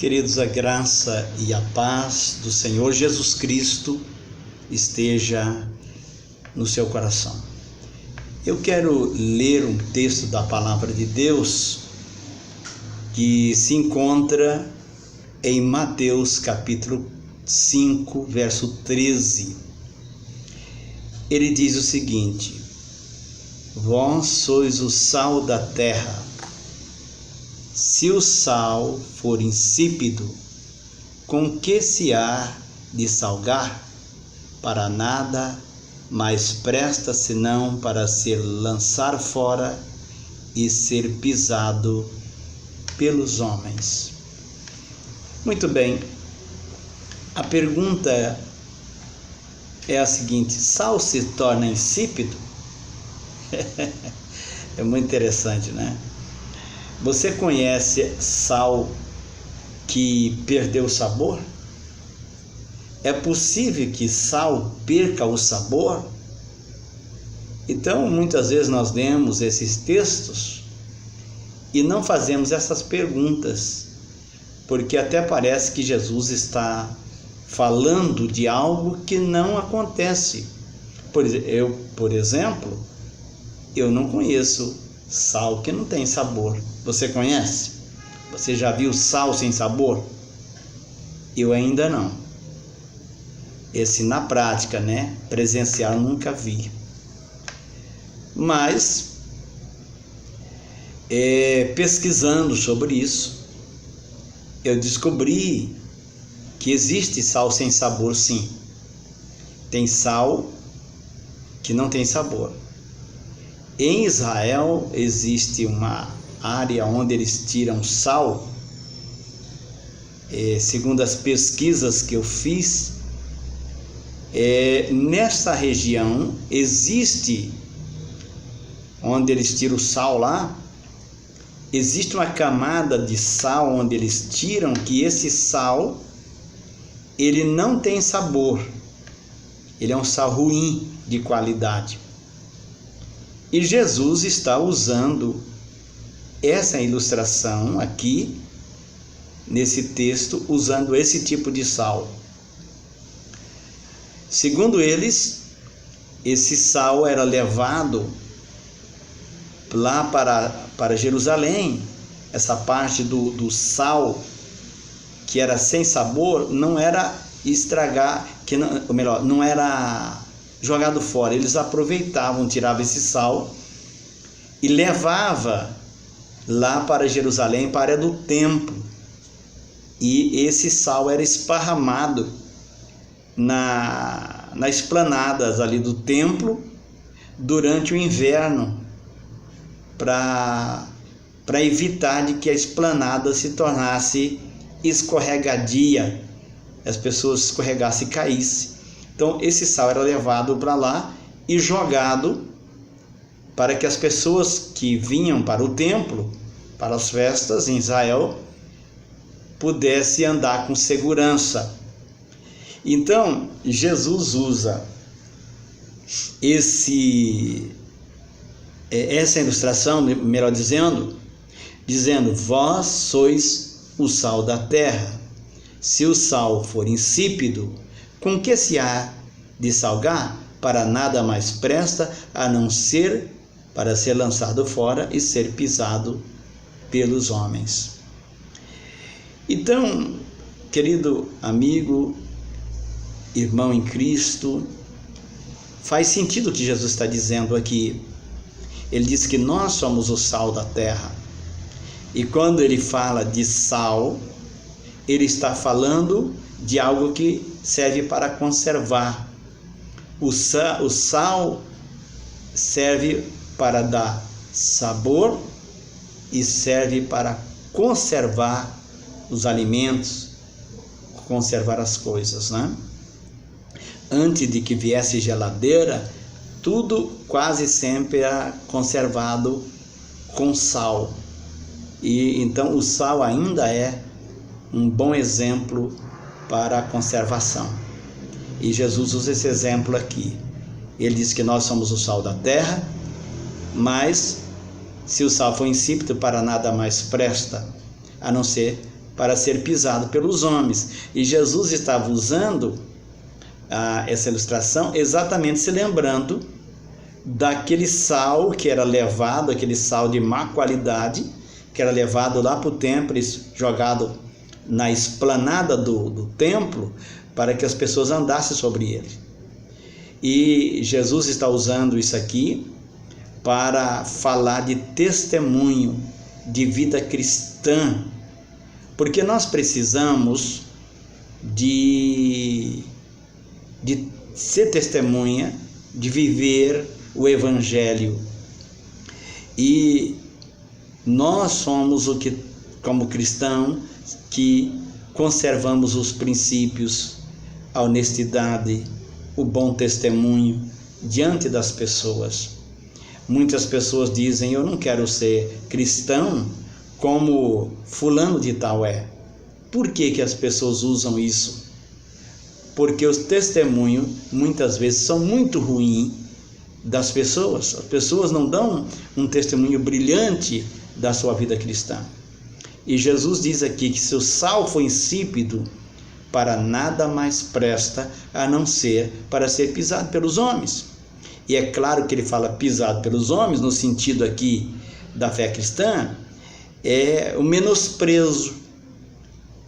Queridos, a graça e a paz do Senhor Jesus Cristo esteja no seu coração. Eu quero ler um texto da Palavra de Deus que se encontra em Mateus capítulo 5, verso 13. Ele diz o seguinte: Vós sois o sal da terra. Se o sal for insípido, com que se há de salgar? Para nada mais presta senão para ser lançado fora e ser pisado pelos homens. Muito bem, a pergunta é a seguinte: sal se torna insípido? É muito interessante, né? Você conhece sal que perdeu o sabor? É possível que sal perca o sabor? Então, muitas vezes nós lemos esses textos e não fazemos essas perguntas, porque até parece que Jesus está falando de algo que não acontece. Por exemplo, eu não conheço sal que não tem sabor. Você conhece? Você já viu sal sem sabor? Eu ainda não. Esse na prática, né? Presencial nunca vi. Mas, pesquisando sobre isso, eu descobri que existe sal sem sabor, sim. Tem sal que não tem sabor. Em Israel existe uma área onde eles tiram sal. Segundo as pesquisas que eu fiz, nessa região existe, onde eles tiram o sal lá, existe uma camada de sal onde eles tiram, que esse sal, ele não tem sabor, ele é um sal ruim de qualidade. E Jesus está usando essa ilustração aqui, nesse texto, usando esse tipo de sal. Segundo eles, esse sal era levado lá para Jerusalém. Essa parte do sal que era sem sabor não era não era jogado fora. Eles aproveitavam, tiravam esse sal e levavam lá para Jerusalém, para a área do templo. E esse sal era esparramado nas esplanadas ali do templo durante o inverno, para evitar de que a esplanada se tornasse escorregadia, as pessoas escorregassem e caíssem. Então esse sal era levado para lá e jogado para que as pessoas que vinham para o templo, para as festas em Israel, pudessem andar com segurança. Então Jesus usa essa ilustração, melhor dizendo, vós sois o sal da terra. Se o sal for insípido, com que se há de salgar? Para nada mais presta, a não ser para ser lançado fora e ser pisado pelos homens. Então, querido amigo, irmão em Cristo, faz sentido o que Jesus está dizendo aqui. Ele diz que nós somos o sal da terra. E quando ele fala de sal, ele está falando de algo que serve para conservar. O sal serve para dar sabor e serve para conservar os alimentos, conservar as coisas, né? Antes de que viesse geladeira, tudo quase sempre era conservado com sal. E então o sal ainda é um bom exemplo para a conservação. E Jesus usa esse exemplo aqui. Ele diz que nós somos o sal da terra, mas se o sal for insípido, para nada mais presta, a não ser para ser pisado pelos homens. E Jesus estava usando essa ilustração exatamente se lembrando daquele sal que era levado, aquele sal de má qualidade, que era levado lá para o templo e jogado na esplanada do templo, para que as pessoas andassem sobre ele. E Jesus está usando isso aqui para falar de testemunho de vida cristã, porque nós precisamos de ser testemunha, de viver o Evangelho. E nós somos o que, como cristão, que conservamos os princípios, a honestidade, o bom testemunho diante das pessoas. Muitas pessoas dizem: eu não quero ser cristão como fulano de tal é. Por que as pessoas usam isso? Porque os testemunhos muitas vezes são muito ruins das pessoas. As pessoas não dão um testemunho brilhante da sua vida cristã. E Jesus diz aqui que se o sal for insípido, para nada mais presta a não ser para ser pisado pelos homens. E é claro que ele fala pisado pelos homens, no sentido aqui da fé cristã, é o menosprezo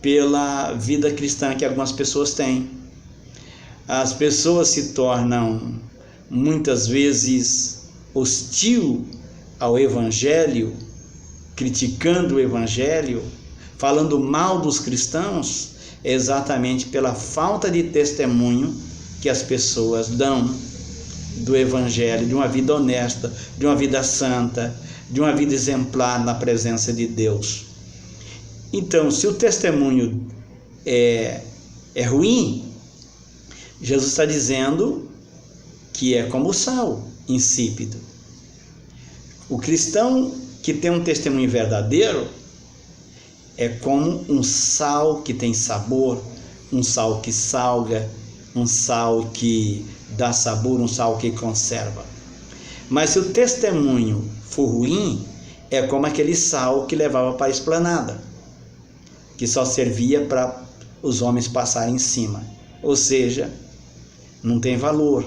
pela vida cristã que algumas pessoas têm. As pessoas se tornam muitas vezes hostil ao Evangelho, criticando o Evangelho, falando mal dos cristãos, exatamente pela falta de testemunho que as pessoas dão do Evangelho, de uma vida honesta, de uma vida santa, de uma vida exemplar na presença de Deus. Então, se o testemunho é ruim, Jesus está dizendo que é como o sal insípido. O cristão que tem um testemunho verdadeiro é como um sal que tem sabor, um sal que salga, um sal que dá sabor, um sal que conserva. Mas se o testemunho for ruim, é como aquele sal que levava para a esplanada, que só servia para os homens passarem em cima. Ou seja, não tem valor,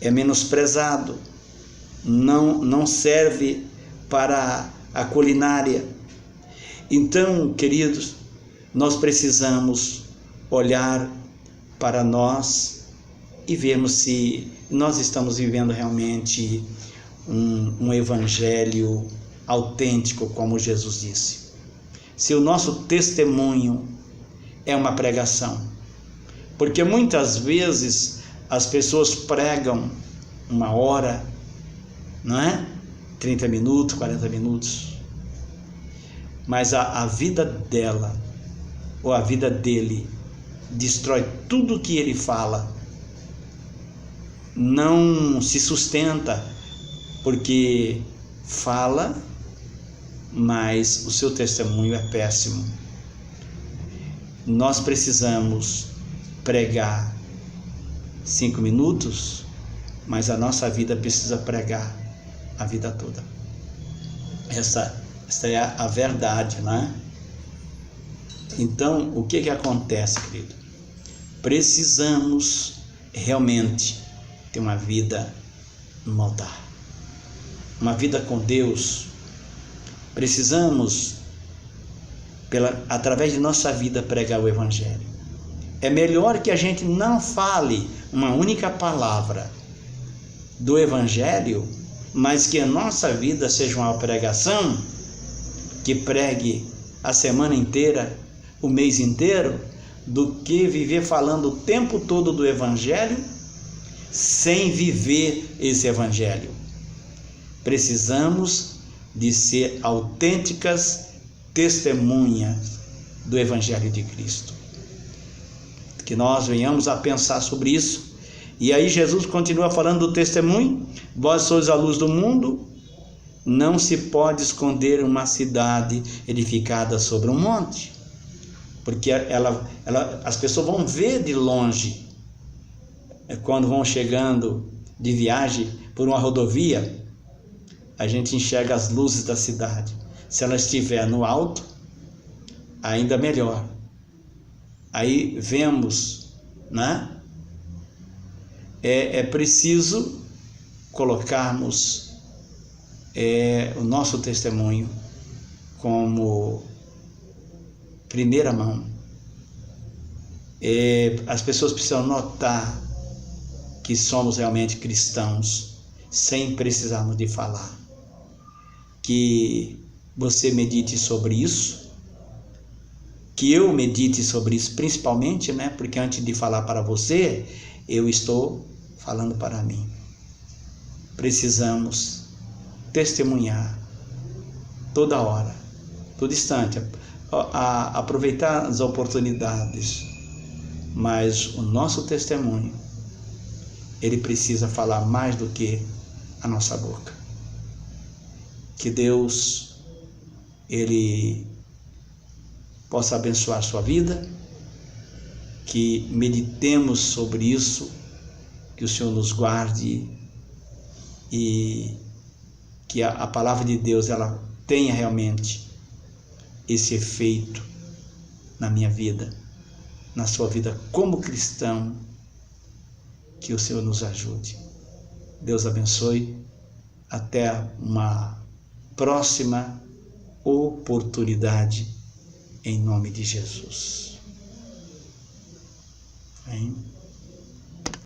é menosprezado, não serve para a culinária. Então, queridos, nós precisamos olhar para nós e vermos se nós estamos vivendo realmente um evangelho autêntico, como Jesus disse. Se o nosso testemunho é uma pregação, porque muitas vezes as pessoas pregam 1 hora, não é? 30 minutos, 40 minutos, mas a vida dela ou a vida dele destrói tudo que ele fala, não se sustenta, porque fala, mas o seu testemunho é péssimo. Nós precisamos pregar 5 minutos, mas a nossa vida precisa pregar a vida toda. Essa é a verdade, né? Então, o que acontece, querido? Precisamos realmente ter uma vida no altar, uma vida com Deus. Precisamos, através de nossa vida, pregar o Evangelho. É melhor que a gente não fale uma única palavra do Evangelho, mas que a nossa vida seja uma pregação que pregue a semana inteira, o mês inteiro, do que viver falando o tempo todo do Evangelho sem viver esse Evangelho. Precisamos de ser autênticas testemunhas do Evangelho de Cristo. Que nós venhamos a pensar sobre isso. E aí Jesus continua falando do testemunho: vós sois a luz do mundo, não se pode esconder uma cidade edificada sobre um monte, porque as pessoas vão ver de longe, quando vão chegando de viagem por uma rodovia, a gente enxerga as luzes da cidade. Se ela estiver no alto, ainda melhor. Aí vemos, né? É preciso colocarmos o nosso testemunho como primeira mão. As pessoas precisam notar que somos realmente cristãos, sem precisarmos de falar. Que você medite sobre isso, que eu medite sobre isso principalmente, né? Porque antes de falar para você, eu estou falando para mim. Precisamos testemunhar toda hora, todo instante, aproveitar as oportunidades, mas o nosso testemunho, ele precisa falar mais do que a nossa boca. Que Deus, ele possa abençoar a sua vida, que meditemos sobre isso, que o Senhor nos guarde e que a palavra de Deus ela tenha realmente esse efeito na minha vida, na sua vida como cristão, que o Senhor nos ajude. Deus abençoe, até uma próxima oportunidade, em nome de Jesus. Amém.